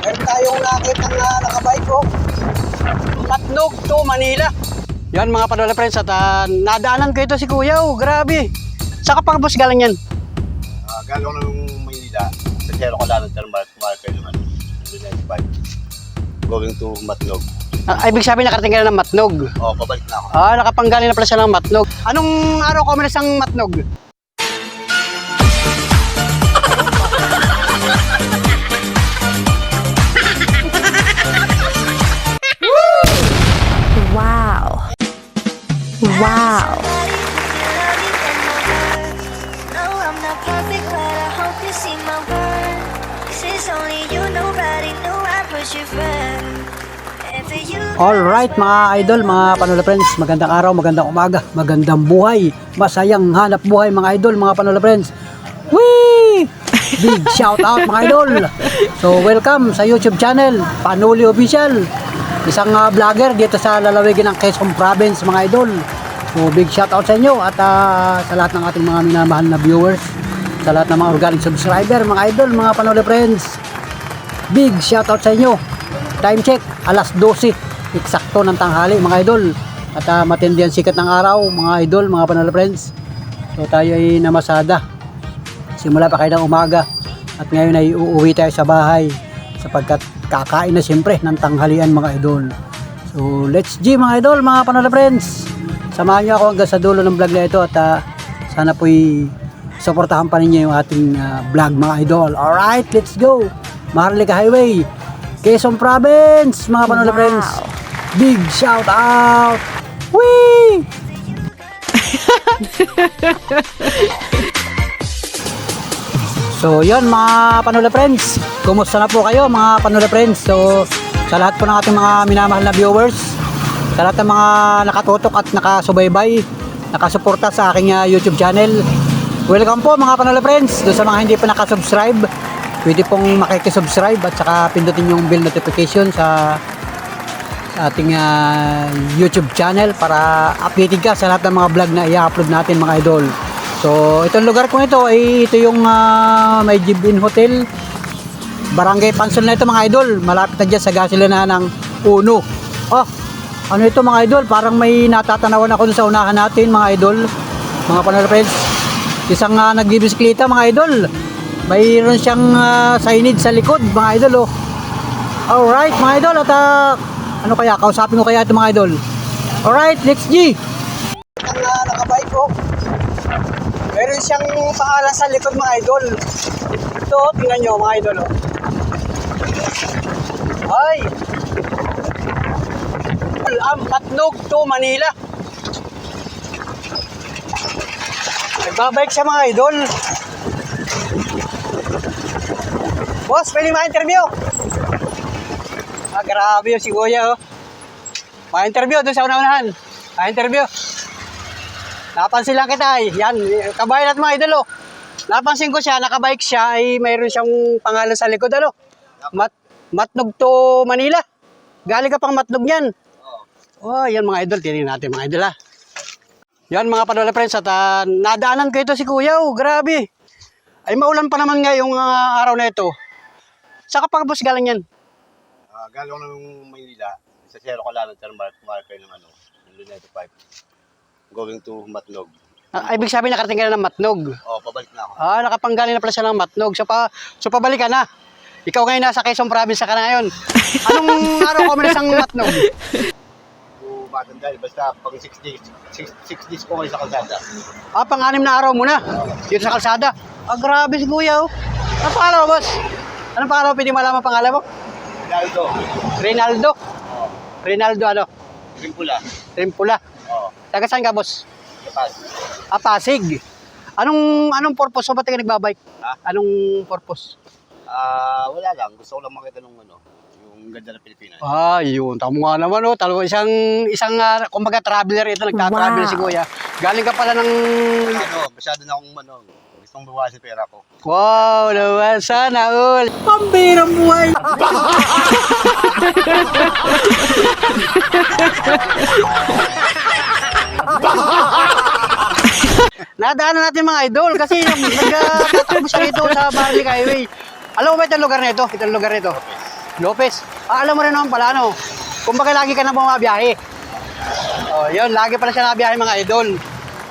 Meron tayong nakita na nakabike ko. Matnog to Manila. Yan mga panola friends at nadaanan ko ito si Kuya. Oh, grabe. Saka pang bus galing yan? Galing ng Maynila. Sa Sierra Colada, Marker naman. Going to Matnog. Ibig sabihin nakarating ka na ng Matnog. Oo, pabalik na ako. Nakapanggaling na pala siya ng Matnog. Anong araw ko manas ang Matnog? Wow. Wow. Alright mga idol, mga panola friends, magandang araw, magandang umaga, magandang buhay, masayang hanap buhay mga idol, mga panola friends. Whee! Big shout out mga idol. So welcome sa YouTube channel, Panuli Official. Isang vlogger dito sa lalawigan ng Quezon Province mga idol. So big shout out sa inyo at sa lahat ng ating mga minamahal na viewers, sa lahat ng mga organic subscriber mga idol, mga panola friends. Big shout out sa inyo. Time check, alas 12, eksakto ng tanghali mga idol. At matindi ang sikat ng araw mga idol, mga panola friends. So tayo ay namasada. Simula pa kayo ng umaga. At ngayon ay uuwi tayo sa bahay sapagkat kakain na siyempre ng tanghalian mga idol. So let's G mga idol, mga panola friends. Samahan niyo ako hanggang sa dulo ng vlog na ito at sana po'y suportahan pa ninyo yung ating vlog mga idol. Alright, let's go. Maharlika Highway, Quezon Province, mga panola friends. Big shout out. Whee! So yun mga panola friends, kumusta na po kayo mga panola friends? So sa lahat po ng ating mga minamahal na viewers, sa lahat ng mga nakatutok at nakasubaybay, nakasuporta sa aking YouTube channel, welcome po mga panola friends. Doon sa mga hindi pa nakasubscribe, pwede pong makikisubscribe at saka pindutin yung bell notification sa ating YouTube channel para updated ka sa lahat ng mga vlog na i-upload natin mga idol. So itong lugar ko ito ay ito yung may Jibin Hotel, Barangay Pansol na ito mga idol. Malapit na dyan sa gasolinahan ng Uno. Ano ito mga idol, parang may natatanawan ako dun sa unahan natin mga idol, mga panola friends. Isang nagbibisikleta mga idol, mayroon siyang signage sa likod mga idol. Alright mga idol, at ano kaya, kausapin ko kaya ito mga idol. Alright, let's G. Nakabike ko. Meron siyang pangalan sa likod mga idol. Ito, tingnan nyo mga idol. Ay! Matnog to Manila. Nagbabike siya mga idol. Boss, pwede ma-interview? Grabe yung si Kuya. Ma-interview doon sa unahan. Ma-interview. Napansin lang kita ay. Yan, kabayan at mga idol. Napansin ko siya, nakabike siya ay mayroon siyang pangalan sa likod. Matnog to Manila. Galing ka pang Matnog yan. Yan mga idol, tinin natin mga idol . Yan mga panola friends at nadaanan ko ito si Kuya. Grabe. Ay maulan pa naman ngayong araw na ito. Saka pang bus galing yan? Galing ng Maynila. Sa Sierra Colada, Marker naman. Luneta 5. Going to Matnog. Ibig sabihin nakarating ka na ng Matnog. Oo, pabalik na ako. Nakapanggaling na pala siya ng Matnog. So pabalik ka na. Ikaw ngayon nasa Quezon Province ka na ngayon. Anong araw ko manas ang Matnog? Matandal, basta pang 6 days ko kayo sa kalsada. Pang-6 na araw muna. Dito sa kalsada. Grabe si Kuya. Anong pangalan mo, boss? Anong pangalan mo? Pwede malaman pangalan mo? Rinaldo. Rinaldo ano? Rimpula. Taga saan ka, boss? Pasig. Anong purpose mo? Ba't ka nagbabike? Anong purpose? Wala lang. Gusto ko lang makita ng yung ganda ng Pilipinas. Yun. Tama nga naman. Isang kumbaga traveler ito. Nagtatravel si Kuya. Galing ka pala ng... Masyado na akong gustong bawasin pera ko. Wow, naman. Sana all. Pambirang buhay. Nadaanan natin mga idol kasi nag-tatrip siya dito sa Barley Highway. Alam mo ba itong lugar na ito? Itong lugar na ito. Lopez. Alam mo rin naman pala, ano? Kumbaga lagi ka na bumabiyahe. Oh, yun, lagi pala siya nabiyahe mga idol.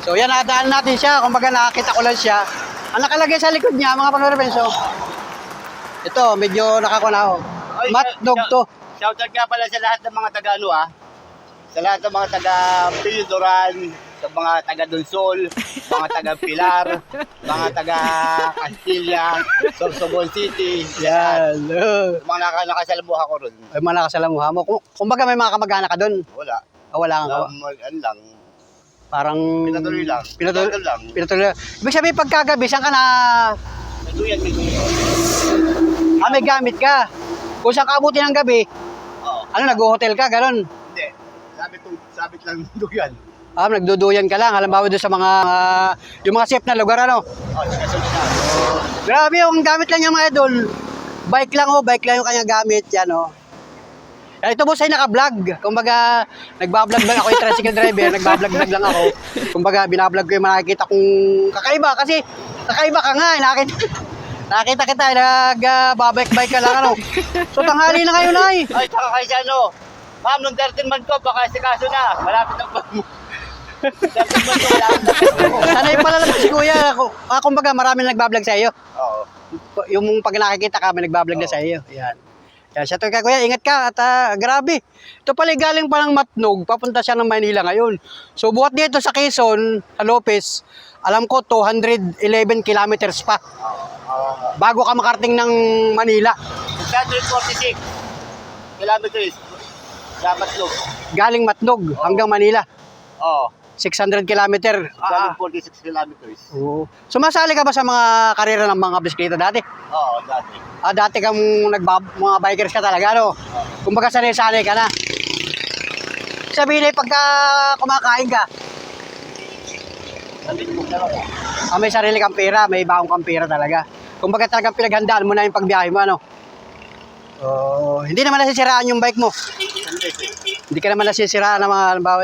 So yan, nadaan natin siya. Kumbaga nakakita ko lang siya. Ang nakalagay sa likod niya, mga panorebenso. Ito, medyo nakakunaho. Matnog to. Shoutout nga pala sa lahat ng mga taga ano sa lahat ng mga taga Pildoran, sa mga taga Donsol, mga taga Pilar, mga taga Castilla, Sorsogon City. Yan. Mga nakasalamuha ko ron. Ay, malakas sa lamuha mo. Kumbaga may mga kamag-anak ka doon. Wala. Wala nga. Ano lang. Parang... Pinatuloy lang. Pinatuloy lang. Pinatuloy. Ibig sabihin pagkagabi, saan ka na... Nagduyan. may gamit ka. Kung saan ka abuti ng gabi, Oo. ano, nag-hotel ka, gano'n. Hindi. Sabit lang duyan. Nagduduyan ka lang. Halimbawa doon sa mga... yung mga safe na lugar, ano. Kasunod na. Grabe, yung gamit lang yung mga idol. Bike lang, bike lang yung kanyang gamit, yan, Ito boss ay naka-vlog. Kumbaga, nagbablog lang ako yung tricycle driver, nagbablog lang ako. Kumbaga, binablog ko yung nakikita kong kakaiba. Kasi, kakaiba ka nga, nakita kita, nagbabike-bike ka lang, So, tanghali na ngayon, ay. Ay, saka kayo sa ma'am, nung 13 month ko, baka si kaso na. Malapit na pa. 13 month ko, malapit na. Sanay pala lang si kuya. Kumbaga, marami nagbablog sa iyo. Oo. Yung pag nakikita ka, may nagbablog na sa iyo. Yan. Yan, siya ka kuya, ingat ka at grabe. Ito pala galing pa ng Matnog, papunta siya ng Maynila ngayon. So buhat dito sa Quezon, sa Lopez, alam ko 211 kilometers pa. Bago ka makarating ng Manila. 646 kilometers. Dapat look. Galing Matnog hanggang Manila. Oo. 600 kilometer. 646 kilometers. Oo. Sumasali ka ba sa mga karera ng mga bisikleta dati? Oo, dati. Dati kang mga bikers ka talaga, Kumbaga sanay-sanay ka na. Sabihin ay pagka kumakain ka, may sarili kang pera, may baong kang pera talaga. Kumbaga talagang pinaghandaan mo na yung pagbiyahe mo, hindi naman nasisiraan yung bike mo. Hindi ka naman nasisiraan ng mga halimbawa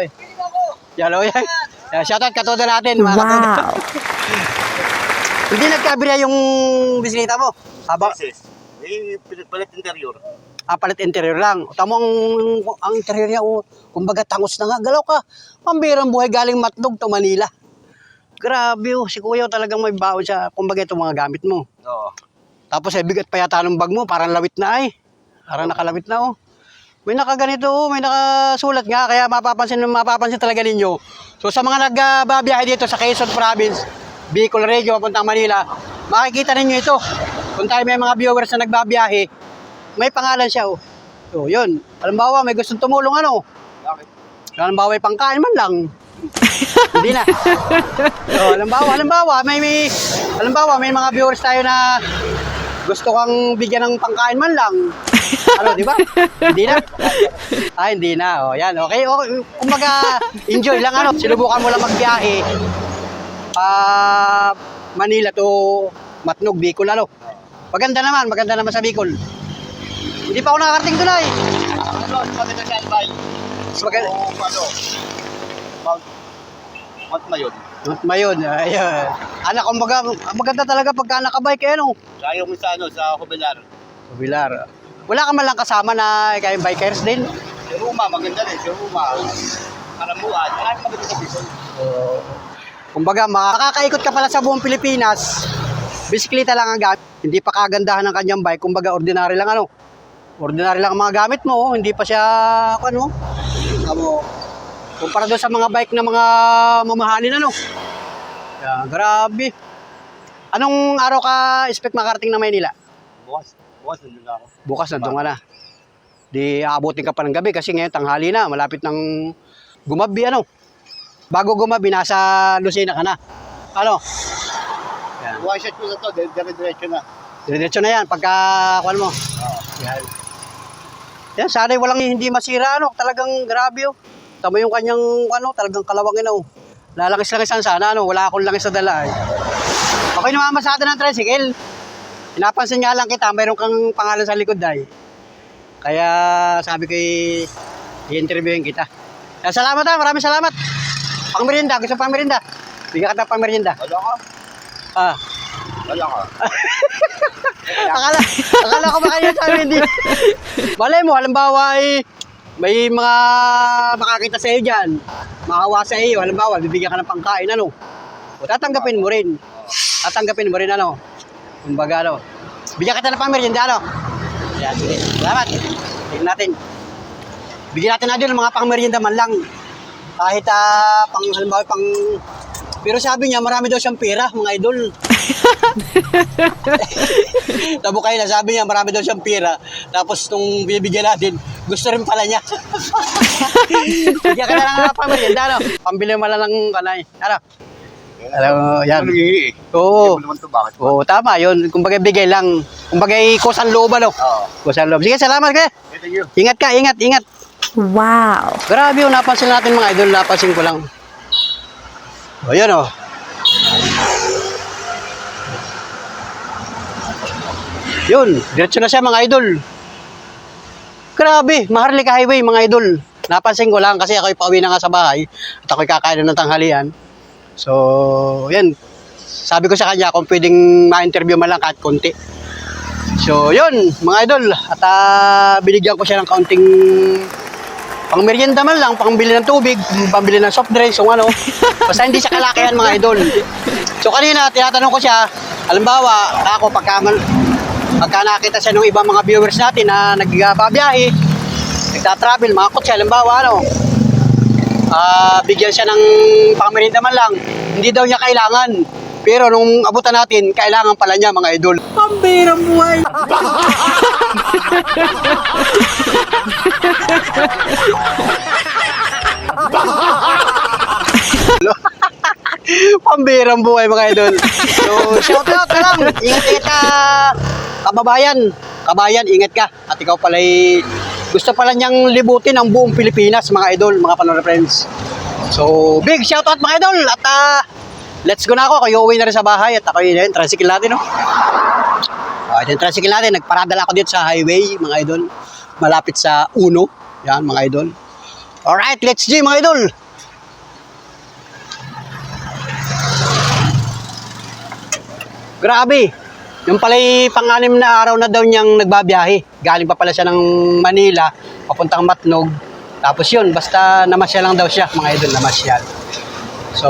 Yalo yan. Shoutout katoda natin. Wow. Hindi nagkabira yung bisikleta mo. Haba. Palit interior. Palit interior lang. Tamo ang interior niya, kumbaga tangos na nga. Galaw ka. Pambirang buhay galing Matnog to Manila. Grabe, si kuya talagang may baon siya. Kumbaga itong mga gamit mo. Oo. Tapos bigat pa yata ng bag mo. Parang lawit na Parang nakalawit na May nakaganito, may nakasulat nga. Kaya mapapansin talaga ninyo. So sa mga nagbabiyahe dito sa Quezon Province, Bicol Region, papuntang Manila, makikita ninyo ito. Kung tayo may mga viewers na nagbabiyahe, may pangalan siya. So yun. Halimbawa, may gustong tumulong Bakit? Halimbawa, may pangkain man lang. Hindi na. So, halimbawa, may mga viewers tayo na gusto kang bigyan ng pangkain man lang. Di ba? Hindi na. Hindi na. Yan. Okay. Kumbaga, enjoy lang Sinubukan mo lang magbiyahe. Manila to Matnog, Bicol Maganda naman sa Bicol. Hindi pa ako nakakarating doon Maganda sa Albay. Maganda. Mount Mayon. Mount Mayon. Ayun. Kumbaga, maganda talaga pagka nakabike Layo mo sa sa Kubilar. Bilar. Wala ka man lang kasama na kayong bikers din? Si Ruma, maganda rin. Si Ruma. Karamuan. Marami maganda sa Bicol. Kumbaga, makakaikot ka pala sa buong Pilipinas. Bisikleta lang ang gamit. Hindi pa kagandahan ng kanyang bike. Kumbaga, ordinary lang Ordinary lang ang mga gamit mo. Hindi pa siya, kumpara doon sa mga bike na mga mamahalin, Yeah, grabe. Anong araw ka expect makarating na Maynila? Bukas nandun na ako. Bukas na doon ka na. Di aabutin ka pa ng gabi kasi ngayon tanghali na. Malapit ng gumabi, Bago gumabi, nasa Lucena ka na. Yan. One shot ko na to, dire-diretso na. Diretso na yan, pagka, mo. Yan. Yan, sana'y walang hindi masira, Talagang grabe, Tama yung kanyang, talagang kalawangin, Lalangis-langis lang sana, Wala akong langis sa dala, Okay, namamasada ng tricycle. Pinapansin nga lang kita, mayroon kang pangalan sa likod, Kaya, sabi ko, i-interviewin kita. Salamat, maraming salamat. Pang-merienda, gusto pang-merienda. Bigyan ka ng pang-merienda. Wala ka. Wala ka. Akala ko ba kayo sabi hindi? Malay mo, halimbawa ay may mga makakita sa iyo dyan, makawa sa iyo, halimbawa, bibigyan ka ng pangkain, ano? O tatanggapin mo rin. Tatanggapin mo rin, ano? Kumbaga, ano? Bigyan kita ng pang-merienda, ano? Yan, sige. Salamat. Tingnan natin. Bigyan natin na din ng mga pang-merienda man lang. Kahit, halimbawa, pero sabi niya, marami daw siyang pera, mga idol. Tabo kayo na, sabi niya, marami daw siyang pera. Tapos, nung binibigyan natin, gusto rin pala niya. Bigyan ka na lang ng pang-merienda, ano? Pambili mo lang ng kanay. Ano? Alam mo, yan. Ano hihingi? Oo. Hindi mo naman to, bakit ba? Oo, tama yun. Kumbaga, bigay lang. Kumbaga, kusan loob, ano? Oo. Kusan loob. Sige, salamat ka. Thank you. Ingat ka, ingat. Wow. Grabe yung napansin natin mga idol, napansin ko lang. O yan o. Yun, diretso na siya mga idol. Grabe, Maharlika Highway mga idol. Napansin ko lang kasi ako'y pauwi na nga sa bahay at ako'y kakain ng tanghalian. So, yan. Sabi ko sa kanya kung pwedeng ma-interview man lang kahit konti. So, yun mga idol. At binigyan ko siya ng kaunting pang merienda man lang, pangbili ng tubig, pambili ng soft drinks, kung ano. Basta hindi siya kalakihan mga idol. So kanina, tinatanong ko siya, halimbawa, ako pagka nakita siya ng ibang mga viewers natin na nagbabiyahe, nagtatravel, mga kotse, halimbawa, ano, bigyan siya ng pang merienda man lang, hindi daw niya kailangan. Pero nung abutan natin, kailangan pala niya mga idol. Pambirang buhay! Pambirang buhay mga idol. So, shout out na lang. Ingat-ingat ka, kababayan. Kabayan, ingat ka. At ikaw pala'y gusto pala niyang libutin ang buong Pilipinas mga idol, mga panonood friends. So, big shout out mga idol. At let's go na ako. Kayo uwi na rin sa bahay. At ako yun, tricycle natin, no? Ito yung tricycle natin. Nagparadala ako dito sa highway, mga idol. Malapit sa Uno. Yan, mga idol. Alright, let's go, mga idol. Grabe. Yung pala'y pang-anim na araw na daw niyang nagbabiyahe. Galing pa pala siya ng Manila, papuntang Matnog. Tapos yun, basta namasyal lang daw siya, mga idol, namasyal. So,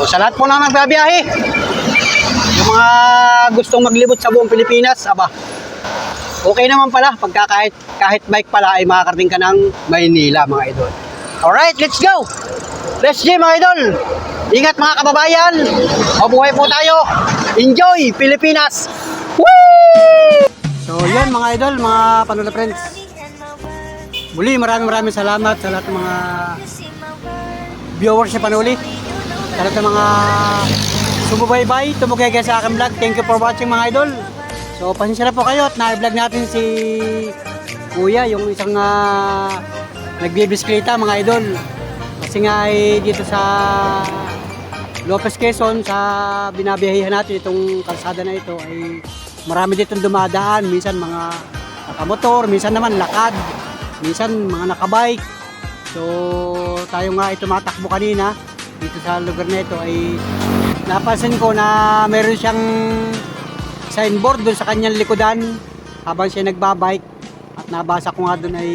sa lahat po na nagbabiyahe, yung mga gustong maglibot sa buong Pilipinas, aba, okay naman pala, pagka kahit bike pala ay makakarating ka ng Maynila, mga idol. Alright, let's go! Let's go, mga idol! Ingat mga kababayan! Mabuhay po tayo! Enjoy, Pilipinas! Whee! So, yan mga idol, mga panonood friends. Muli, maraming salamat sa lahat ng mga viewers na panuli. Sa lahat ng mga sumubaybay, tumugay sa aking vlog. Thank you for watching mga idol. So, pasensya na po kayo at na-vlog natin si Kuya, yung isang nagbibiskleta mga idol. Kasi nga ay dito sa Lopez Quezon, sa binabiyahihan natin itong kalsada na ito ay marami ditong dumadaan. Minsan mga nakamotor, minsan naman lakad, minsan mga nakabike. So, tayo nga ay tumatakbo kanina dito sa lugar na ito ay napansin ko na meron siyang signboard doon sa kanyang likodan habang siya nagbabike at nabasa ko nga doon ay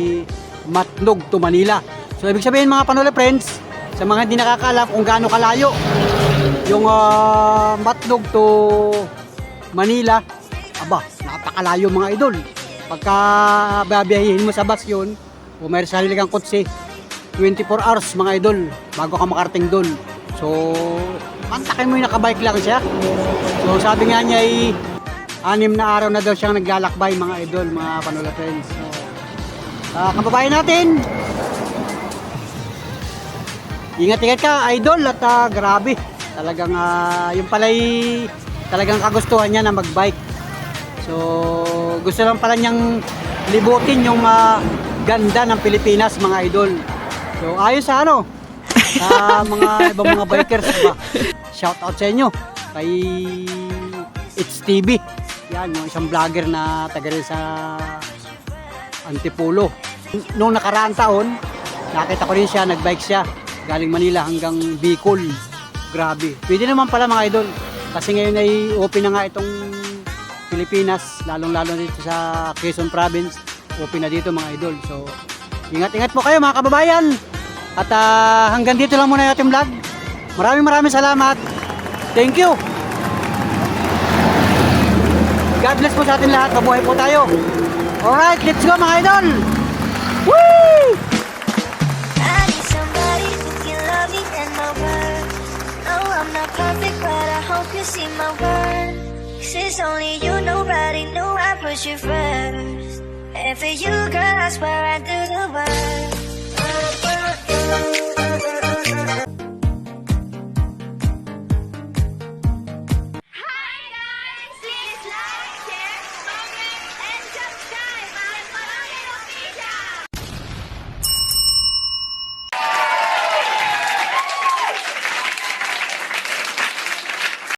Matnog to Manila. So, ibig sabihin mga panole friends, sa mga hindi nakakaalam kung gaano kalayo yung Matnog to Manila, aba, napakalayo mga idol. Pagka babiyahin mo sa bus yun, o may sarili kang kotse, 24 hours mga idol bago ka makarating doon. So, mantakin mo yung nakabike lang siya. So, sabi nga niya ay 6 na araw na daw siyang naglalakbay mga idol, mga panola friends. So, kababayan natin, ingat-ingat ka idol at grabe. Talagang yung pala'y talagang kagustuhan niya na magbike. So, gusto lang pala niyang libutin yung ganda ng Pilipinas mga idol. So, ayos sa ano, sa mga ibang mga bikers, diba? Shout out sa inyo kay It's TV. Yan, yung isang vlogger na taga rin sa Antipolo. Noong nakaraang taon, nakita ko rin siya, nagbike siya galing Manila hanggang Bicol. Grabe. Pwede naman pala mga idol. Kasi ngayon ay open na nga itong Pilipinas, lalong-lalo dito sa Quezon Province. Open na dito mga idol. So, ingat-ingat po kayo mga kababayan. At hanggang dito lang muna yung ating vlog. Maraming salamat. Thank you. God bless po sa ating lahat. Mabuhay po tayo. Alright, let's go mga idol. Woo! I need somebody who can love me and my words. No, I'm not perfect, but I hope you see my worth. 'Cause it's only you, nobody knew I put you first. And for you, girl, I swear I do the work.